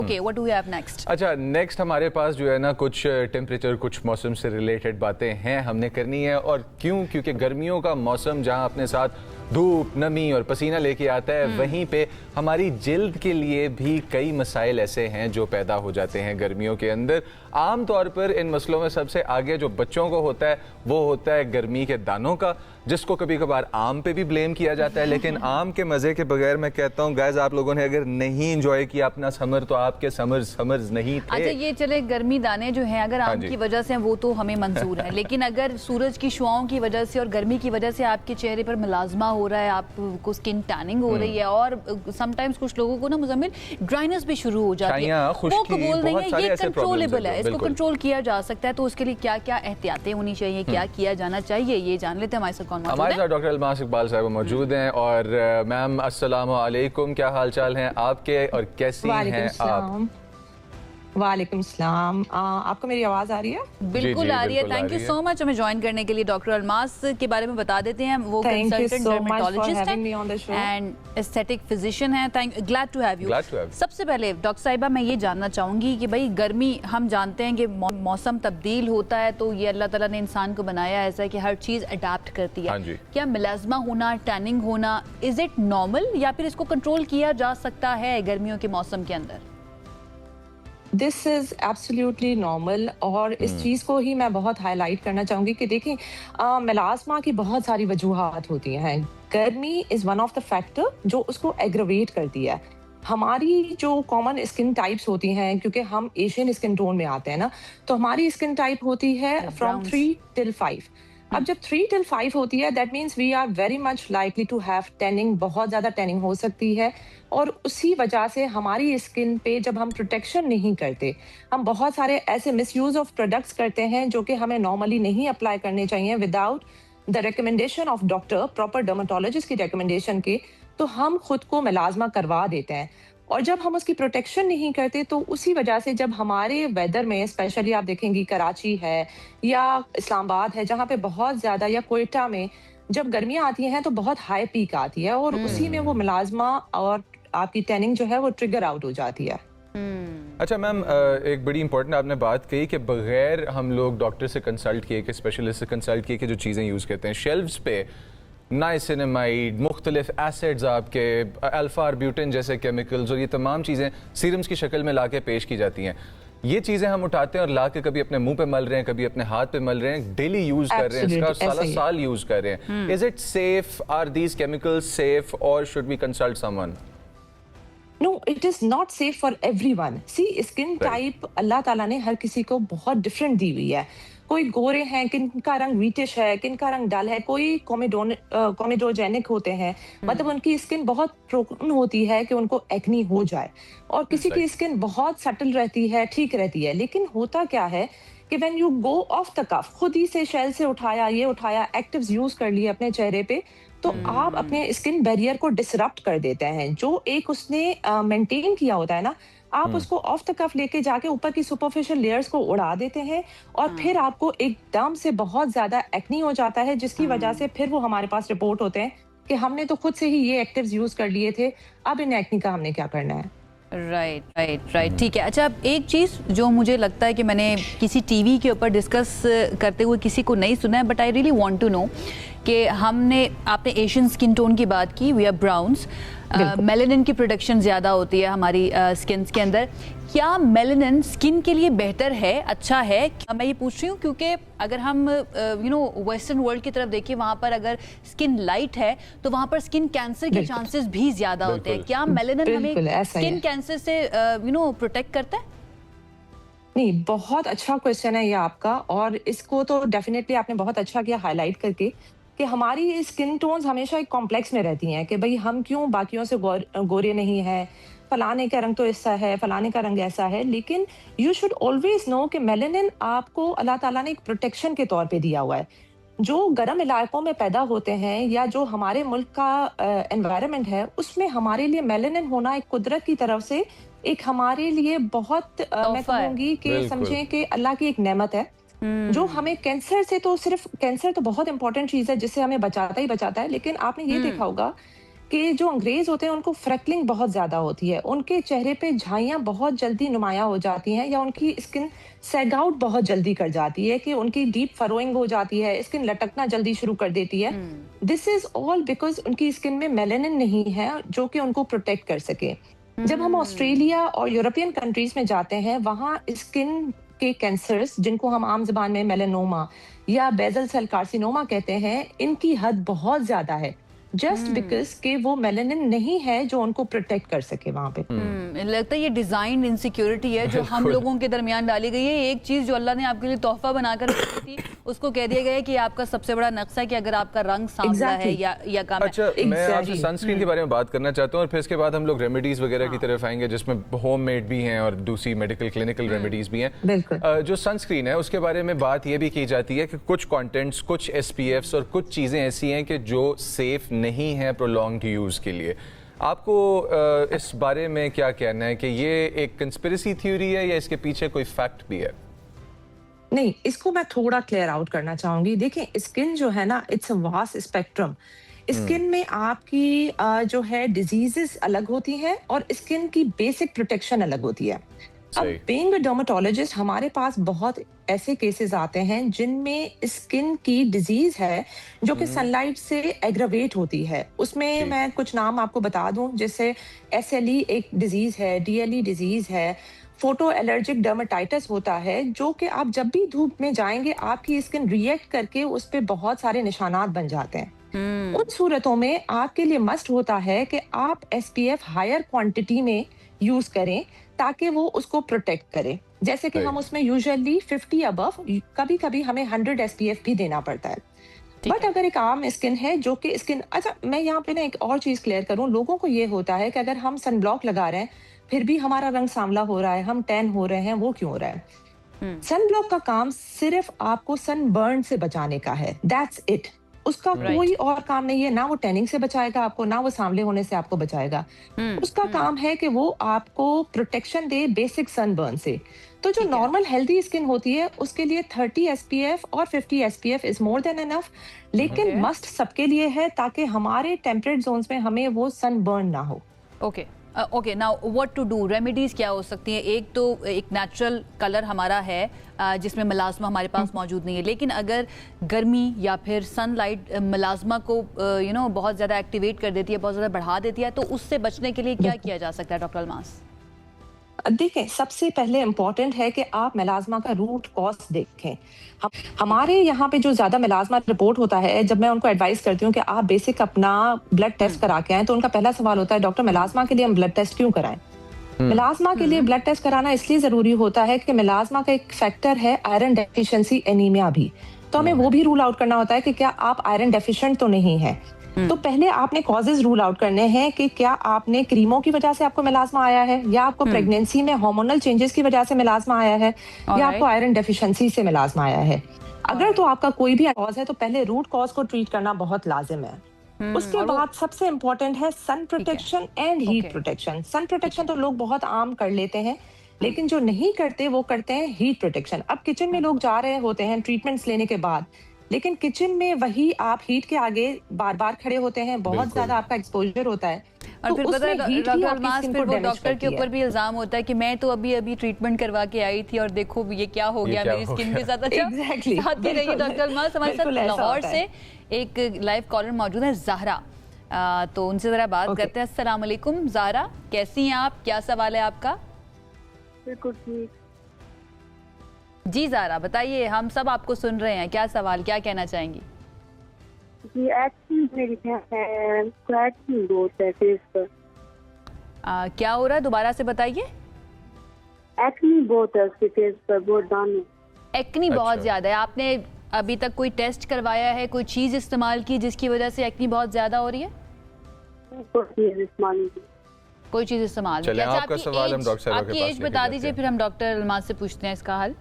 Okay, what do we have next? अच्छा, next हमारे पास जो है ना कुछ टेम्परेचर, कुछ मौसम से रिलेटेड बातें हैं हमने करनी है। और क्यों? क्योंकि गर्मियों का मौसम जहां अपने साथ धूप, नमी और पसीना लेके आता है, वहीं पे हमारी जिल्द के लिए भी कई मसाइल ऐसे हैं जो पैदा हो जाते हैं गर्मियों के अंदर। आम तौर पर इन मसलों में सबसे आगे जो बच्चों को होता है वो होता है गर्मी के दानों का, जिसको कभी कभार आम पे भी ब्लेम किया जाता है। लेकिन आम के मज़े के बगैर मैं कहता हूँ गाइस, आप लोगों ने अगर नहीं इंजॉय किया अपना समर तो आपके समर्स नहीं थे। अच्छा, ये चले गर्मी दाने जो हैं अगर आम की वजह से वो तो हमें मंजूर है, लेकिन अगर सूरज की शुआओं की वजह से और गर्मी की वजह से आपके चेहरे पर मुलाजमा हो रहा है, आपको स्किन टैनिंग हो रही है, और समटाइम्स कुछ लोगों को ना मुजम्मिल ड्राइनेस भी शुरू हो जाती है, वो कबूल नहीं है, ये कंट्रोलेबल है, इसको कंट्रोल किया जा सकता है। तो उसके लिए क्या क्या एहतियातें होनी चाहिए, क्या किया जाना चाहिए, ये जान लेते हैं। हमारे साथ कौन मौजूद है? हमारे साथ डॉक्टर अलमास इकबाल साहब मौजूद हैं। और मैम अस्सलाम वालेकुम, क्या हाल चाल हैं आपके और कैसी हैं आप? वालेकुम सलाम। आपको मेरी आवाज आ रही है? बिल्कुल आ रही है। थैंक यू सो मच हमें ज्वाइन करने के लिए। डॉक्टर अलमास के बारे में बता देते हैं, वो कंसल्टेंट डर्मेटोलॉजिस्ट हैं एंड एस्थेटिक फिजिशियन हैं। Glad to have you. सबसे पहले डॉक्टर साहिबा, मैं ये जानना चाहूंगी कि भाई गर्मी, हम जानते हैं कि मौसम तब्दील होता है तो ये अल्लाह ताला ने इंसान को बनाया ऐसा है कि हर चीज अडेप्ट करती है। क्या मिलाजमा होना, टैनिंग होना, इज इट नॉर्मल या फिर इसको कंट्रोल किया जा सकता है गर्मियों के मौसम के अंदर? This is absolutely normal. और इस चीज़ को ही मैं बहुत हाईलाइट करना चाहूँगी कि देखें, मिलाजमा की बहुत सारी वजूहात होती हैं। गर्मी is one of the factor जो उसको एग्रवेट करती है। हमारी जो कॉमन स्किन टाइप्स होती हैं, क्योंकि हम एशियन स्किन टोन में आते हैं ना, तो हमारी स्किन टाइप होती है फ्रॉम 3 till 5। अब जब 3 till 5 होती है, that means we are very much likely to have tanning, बहुत ज़्यादा टैनिंग हो सकती है। और उसी वजह से हमारी स्किन पे जब हम प्रोटेक्शन नहीं करते, हम बहुत सारे ऐसे मिसयूज ऑफ प्रोडक्ट्स करते हैं जो कि हमें नॉर्मली नहीं अप्लाई करने चाहिए without the recommendation of doctor, proper dermatologist की रिकमेंडेशन के। तो हम खुद को मिलाजमा करवा देते हैं, और जब हम उसकी प्रोटेक्शन नहीं करते तो उसी वजह से जब हमारे वेदर में, स्पेशली आप देखेंगी कराची है या इस्लामाबाद है जहाँ पे बहुत ज़्यादा, या कोयटा में जब गर्मियाँ आती हैं तो बहुत हाई पीक आती है, और उसी में वो मिलाजमा और आपकी टैनिंग जो है वो ट्रिगर आउट हो जाती है। अच्छा मैम, एक बड़ी इंपॉर्टेंट आपने बात कही कि बगैर हम लोग डॉक्टर से कंसल्ट किए, कि स्पेशलिस्ट से कंसल्ट किए कि जो चीज़ें यूज़ करते हैं शेल्फ्स पे, नाइसिनामाइड, मुख्तलिफ एसिड्स, आपके अल्फा आर्ब्यूटिन जैसे केमिकल्स, और ये तमाम चीज़ें सीरम्स की शक्ल में ला के पेश की जाती हैं। ये चीज़ें हम उठाते हैं और ला के कभी अपने मुंह पे मल रहे हैं, कभी अपने हाथ पे मल रहे हैं, डेली यूज कर रहे हैं, इसका साला साल यूज कर रहे हैं। Is it safe? Are these chemicals safe और should we consult someone? No, it is not safe for everyone. See, skin type अल्लाह ताला ने हर किसी को बहुत डिफरेंट दी हुई है। कोई गोरे हैं, किनका रंग व्हीटिश है, किनका रंग डल है, कोई कोमेडोजेनिक होते हैं, मतलब उनकी स्किन बहुत प्रोन होती है कि उनको एक्नी हो जाए, और किसी की स्किन बहुत सटल रहती है, ठीक रहती है। लेकिन होता क्या है कि when you go off the cough, खुद ही से शेल से उठाया, ये उठाया, एक्टिव्स यूज कर लिए अपने चेहरे पे, तो आप अपने स्किन बैरियर को डिसरप्ट कर देते हैं। जो एक उसने मेंटेन किया होता है ना, आप उसको ऑफ द कफ लेके जाके ऊपर की सुपरफिशियल लेयर्स को उड़ा देते हैं, और फिर आपको एकदम से बहुत ज्यादा एक्नी हो जाता है, जिसकी वजह से फिर वो हमारे पास रिपोर्ट होते हैं कि हमने तो खुद से ही ये एक्टिव्स यूज कर लिए थे, अब इन एक्नी का हमने क्या करना है। राइट, ठीक है। अच्छा, अब एक चीज़ जो मुझे लगता है कि मैंने किसी टीवी के ऊपर डिस्कस करते हुए किसी को नहीं सुना है, but I really want to know कि आपने एशियन स्किन टोन की बात की, वी आर ब्राउन्स, मेलानिन की प्रोडक्शन ज़्यादा होती है हमारी स्किन के अंदर। क्या मेलानिन स्किन के लिए बेहतर है, अच्छा है? मैं ये पूछ रही हूँ क्योंकि अगर हम वेस्टर्न वर्ल्ड की तरफ देखें, वहाँ पर अगर स्किन लाइट है तो वहाँ पर स्किन कैंसर के चांसेस भी ज़्यादा होते हैं। क्या मेलानिन हमें स्किन कैंसर से प्रोटेक्ट करता है? नहीं, बहुत अच्छा क्वेश्चन है ये आपका, और इसको तो डेफिनेटली आपने बहुत अच्छा किया हाईलाइट करके कि हमारी स्किन टोन्स हमेशा एक कॉम्प्लेक्स में रहती हैं कि भाई हम क्यों बाकियों से गोरे नहीं हैं, फलाने का रंग तो ऐसा है, फलाने का रंग ऐसा है। लेकिन यू शुड ऑलवेज नो कि मेलानिन आपको अल्लाह ताला ने एक प्रोटेक्शन के तौर पे दिया हुआ है। जो गर्म इलाकों में पैदा होते हैं या जो हमारे मुल्क का एनवायरनमेंट है, उसमें हमारे लिए मेलानिन होना एक कुदरत की तरफ से एक हमारे लिए बहुत मैं कहूँगी कि समझें कि अल्लाह की एक नेमत है, जो हमें कैंसर से, तो सिर्फ कैंसर तो बहुत इंपॉर्टेंट चीज है जिससे हमें बचाता ही बचाता है, लेकिन आपने ये देखा होगा कि जो अंग्रेज होते हैं उनको फ्रैकलिंग बहुत ज्यादा होती है, उनके चेहरे पे झाइयां बहुत जल्दी नुमाया हो जाती हैं, या उनकी स्किन सैग आउट बहुत जल्दी कर जाती है, कि उनकी डीप फरोइंग हो जाती है, स्किन लटकना जल्दी शुरू कर देती है। दिस इज ऑल बिकॉज उनकी स्किन में मेलानिन नहीं है जो कि उनको प्रोटेक्ट कर सके। जब हम ऑस्ट्रेलिया और यूरोपियन कंट्रीज में जाते हैं, वहाँ स्किन के कैंसर्स, जिनको हम आम जबान में मेलानोमा या बेजल सेल कार्सिनोमा कहते हैं, इनकी हद बहुत ज्यादा है, जस्ट बिकॉज के वो मेलानिन नहीं है जो उनको प्रोटेक्ट कर सके वहां पे। लगता है ये डिजाइन इनसिक्योरिटी है जो हम लोगों के दरमियान डाली गई है। एक चीज जो अल्लाह ने आपके लिए तोहफा बनाकर रखी थी, उसको कह दिया गया है कि आपका सबसे बड़ा नक्शा है कि अगर आपका रंग सांवला है या काम अच्छा, है। मैं आपसे सनस्क्रीन के बारे में बात करना चाहता हूँ और फिर इसके बाद हम लोग रेमेडीज वगैरह की तरफ आएंगे, जिसमें होममेड भी हैं और दूसरी मेडिकल क्लिनिकल रेमेडीज भी हैं। बिल्कुल। जो सनस्क्रीन है उसके बारे में बात ये भी की जाती है कि कुछ कंटेंट्स, कुछ एसपीएफ्स और कुछ चीजें ऐसी हैं कि जो सेफ नहीं है प्रोलॉन्ग्ड यूज के लिए। आपको इस बारे में क्या कहना है कि ये एक कंस्पिरेसी थ्योरी है या इसके पीछे कोई फैक्ट भी है? नहीं, इसको मैं थोड़ा क्लियर आउट करना चाहूंगी। देखिए, स्किन जो है ना, it's a vast spectrum. Skin में आपकी जो है डिजीजेस अलग होती हैं और स्किन की बेसिक प्रोटेक्शन अलग होती है। अब बीइंग अ डर्मेटोलॉजिस्ट, हमारे पास बहुत ऐसे केसेस आते हैं जिनमें स्किन की डिजीज है जो कि सनलाइट से एग्रावेट होती है। उसमें मैं कुछ नाम आपको बता दूं, जैसे SLE एक डिजीज है, DLE डिजीज है, फोटो एलर्जिक डर्मेटाइटिस होता है, जो कि आप जब भी धूप में जाएंगे आपकी स्किन रिएक्ट करके उस पर बहुत सारे निशानात बन जाते हैं। उन सूरतों में आपके लिए मस्ट होता है कि आप SPF हायर क्वांटिटी में यूज करें ताकि वो उसको प्रोटेक्ट करे। जैसे कि हम उसमें यूजुअली 50 अबव, कभी कभी हमें 100 SPF भी देना पड़ता है। बट अगर एक आम स्किन है जो कि स्किन, अच्छा मैं यहाँ पे ना एक और चीज क्लियर करूँ, लोगों को ये होता है कि अगर हम सन ब्लॉक लगा रहे हैं फिर भी हमारा रंग सांवला हो रहा है, हम टैन हो रहे हैं, वो क्यों हो रहा है? सन ब्लॉक का काम सिर्फ आपको सन बर्न से बचाने का है, दैट्स इट। उसका कोई और काम नहीं है, ना वो टैनिंग से बचाएगा आपको, ना वो सांवले होने से आपको बचाएगा। उसका काम है कि वो आपको प्रोटेक्शन दे बेसिक सनबर्न से। तो जो नॉर्मल हेल्दी स्किन होती है उसके लिए 30 SPF और 50 SPF is more than enough, लेकिन मस्ट सबके लिए है ताकि हमारे टेम्परेट जोन्स में हमें वो सनबर्न ना हो। Okay, now what to do, remedies क्या हो सकती हैं? एक तो एक नेचुरल कलर हमारा है जिसमें मलाजमा हमारे पास मौजूद नहीं है, लेकिन अगर गर्मी या फिर सनलाइट मलाजमा को बहुत ज़्यादा एक्टिवेट कर देती है, बहुत ज़्यादा बढ़ा देती है, तो उससे बचने के लिए क्या किया जा सकता है डॉक्टर अलमास? देखें, सबसे पहले इम्पोर्टेंट है कि आप मेलाजमा का रूट कॉज देखें। हमारे यहाँ पे जो ज्यादा मेलाजमा रिपोर्ट होता है, जब मैं उनको एडवाइस करती हूँ कि आप बेसिक अपना ब्लड टेस्ट करा के आएं, तो उनका पहला सवाल होता है, डॉक्टर मेलाजमा के लिए हम ब्लड टेस्ट क्यों कराएं? मेलाजमा के लिए ब्लड टेस्ट कराना इसलिए जरूरी होता है कि मेलाजमा का एक फैक्टर है आयरन डेफिशिएंसी एनीमिया भी, तो हमें वो भी रूल आउट करना होता है कि क्या आप आयरन डेफिशिएंट तो नहीं है। तो पहले आपने कॉजेज रूल आउट करने हैं कि क्या आपने क्रीमों की वजह से आपको मेलाजमा आया है, या आपको प्रेगनेंसी में हार्मोनल चेंजेस की वजह से मेलाजमा आया है, या आपको आयरन डेफिशिएंसी से मेलाजमा आया है। अगर तो आपका कोई भी कॉज है तो पहले रूट कॉज को ट्रीट करना बहुत लाजिम है। उसके बाद सबसे इम्पोर्टेंट है sun protection and heat protection. Sun protection तो लोग बहुत आम कर लेते हैं, लेकिन जो नहीं करते वो करते हैं हीट प्रोटेक्शन। अब किचन में लोग जा रहे होते हैं ट्रीटमेंट्स लेने के बाद, लेकिन किचन में वही आप हीट के आगे बार बार खड़े होते हैं, बहुत ज्यादा आपका एक्सपोजर होता है, और फिर पता है डॉक्टर अलमास, फिर वो डॉक्टर के ऊपर भी इल्जाम होता है कि मैं तो अभी ट्रीटमेंट करवा के आई थी और देखो ये क्या हो गया मेरी स्किन के साथ। अच्छा, साथ ही रहिए डॉक्टर अलमास, हमारे साथ लाहौर से एक लाइव कॉलर मौजूद है, ज़हरा, तो उनसे जरा बात करते हैं। अस्सलाम वालेकुम ज़हरा, कैसी हैं आप, क्या सवाल है आपका? बिल्कुल ठीक जी ज़हरा बताइए, हम सब आपको सुन रहे हैं, क्या सवाल, क्या कहना चाहेंगी? जी, एक्ने मेरी एक्ने बहुत है फेस पर। क्या हो रहा है, दोबारा से बताइए। एक्ने बहुत है उसके फेस पर, बहुत दाने। एक्ने बहुत ज्यादा है, आपने अभी तक कोई टेस्ट करवाया है, कोई चीज इस्तेमाल की जिसकी वजह से एक्ने बहुत ज्यादा हो रही है? कोई चीज इस्तेमाल चलिए, आपका सवाल हम डॉक्टर साहब के पास एज बता दीजिए, फिर हम डॉक्टर अलमास से पूछते हैं इसका हल।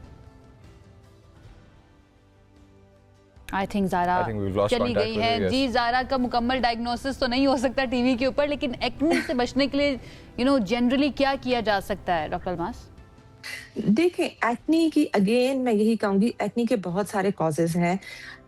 आई थिंक ज़ारा चली गई है। जी, ज़ारा का मुकम्मल डायग्नोसिस तो नहीं हो सकता टीवी के ऊपर, लेकिन एक्ने से बचने के लिए जनरली क्या किया जा सकता है डॉक्टर अलमास? देखिए, एक्ने की अगेन मैं यही कहूंगी, एक्ने के बहुत सारे कॉजेज हैं।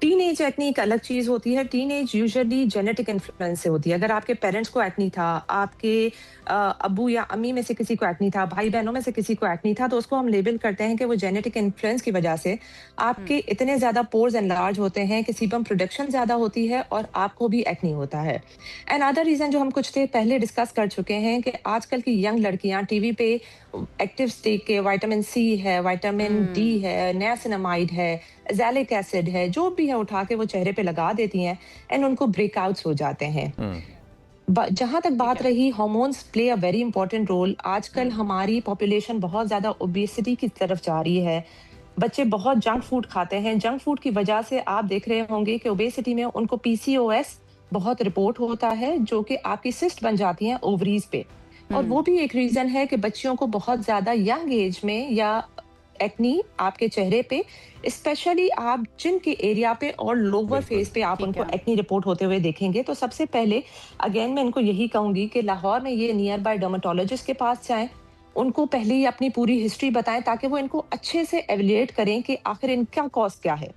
टीनेज एक्नी एक अलग चीज होती है। टीनेज यूजुअली जेनेटिक इन्फ्लुएंस से होती है। अगर आपके पेरेंट्स को एक्नी था, आपके अब्बू या अम्मी में से किसी को एक्नी था, भाई बहनों में से किसी को एक्नी था, तो उसको हम लेबल करते हैं कि वो जेनेटिक इन्फ्लुएंस की वजह से आपके इतने ज्यादा पोर्स एनलार्ज होते हैं कि सीबम प्रोडक्शन ज्यादा होती है और आपको भी एक्नी होता है। एंड अदर रीजन जो हम कुछ देर पहले डिस्कस कर चुके हैं कि आजकल की यंग लड़कियां टीवी पे एक्टिव स्टिक के विटामिन सी है, विटामिन डी है, नियासिनामाइड है, एजेलिक एसिड है, जो भी है उठा के वो चेहरे पे लगा देती हैं एंड उनको ब्रेकआउट्स हो जाते हैं। जहां तक बात रही hormones play a very important role. आजकल हमारी पॉपुलेशन बहुत ज्यादा ओबेसिटी की तरफ जा रही है। बच्चे बहुत जंक फूड खाते हैं। जंक फूड की वजह से आप देख रहे होंगे कि ओबेसिटी में उनको पीसीओएस बहुत रिपोर्ट होता है, जो कि आपकी सिस्ट बन जाती हैं ओवरीज पे। और वो भी एक रीजन है कि बच्चियों को बहुत ज्यादा यंग एज में या एक्नी आपके चेहरे पे, स्पेशली आप जिन के एरिया पे और लोअर फेस पे आप उनको एक्नी रिपोर्ट होते हुए देखेंगे। तो सबसे पहले अगेन मैं इनको यही कहूंगी कि लाहौर में ये नियर बाय डर्मेटोलॉजिस्ट के पास जाएं, उनको पहले ही अपनी पूरी हिस्ट्री बताएं ताकि वो इनको अच्छे से एवेल्युएट करें कि आखिर इनका कॉज क्या है।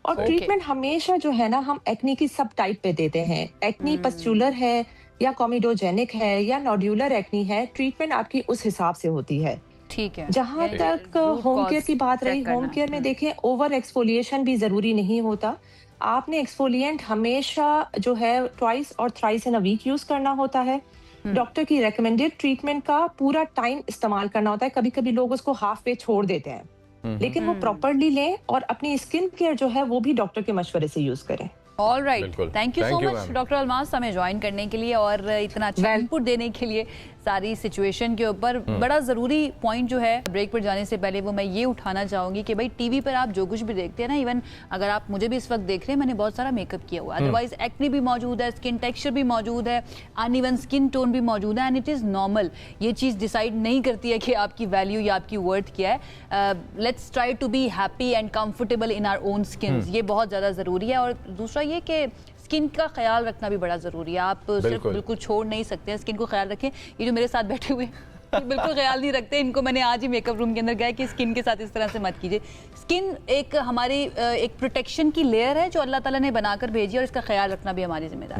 और ट्रीटमेंट हमेशा जो है ना, हम एक्नी की सब टाइप पे देते हैं। एक्नी पस्चुलर है या कॉमिडोजेनिक है या नोड्यूलर एक्नी है, ट्रीटमेंट आपकी उस हिसाब से होती है। ठीक है। जहां तक होम केयर की बात रही, होम केयर में देखें ओवर एक्सफोलिएशन भी जरूरी नहीं होता। आपने एक्सफोलिएंट हमेशा जो है ट्वाइस और thrice in a week use करना होता है। डॉक्टर की रेकमेंडेड ट्रीटमेंट का पूरा टाइम इस्तेमाल करना होता है। कभी कभी लोग उसको हाफ वे छोड़ देते हैं, लेकिन वो प्रॉपरली लें और अपनी स्किन केयर जो है वो भी डॉक्टर के मशवरे से यूज करें। All right, thank you so much doctor Almas हमें ज्वाइन करने के लिए और इतना अच्छा इनपुट देने के लिए सारी सिचुएशन के ऊपर। बड़ा ज़रूरी पॉइंट जो है ब्रेक पर जाने से पहले वो मैं ये उठाना चाहूँगी कि भाई टीवी पर आप जो कुछ भी देखते हैं ना, इवन अगर आप मुझे भी इस वक्त देख रहे हैं, मैंने बहुत सारा मेकअप किया हुआ है, अदरवाइज एक्नी भी मौजूद है, स्किन टेक्सचर भी मौजूद है, अनइवन स्किन टोन भी मौजूद है, एंड इट इज़ नॉर्मल। ये चीज़ डिसाइड नहीं करती है कि आपकी वैल्यू या आपकी वर्थ क्या है। Let's try to be happy and comfortable in our own skin, ये बहुत ज़्यादा ज़रूरी है। और दूसरा ये कि स्किन का ख्याल रखना भी बड़ा जरूरी है। आप सिर्फ बिल्कुल छोड़ नहीं सकते हैं, स्किन को ख्याल रखें। ये जो मेरे साथ बैठे हुए बिल्कुल ख्याल नहीं रखते, इनको मैंने आज ही मेकअप रूम के अंदर कहा कि स्किन के साथ इस तरह से मत कीजिए। स्किन एक हमारी एक प्रोटेक्शन की लेयर है जो अल्लाह ताला ने बनाकर भेजी है और इसका ख्याल रखना भी हमारी जिम्मेदारी है।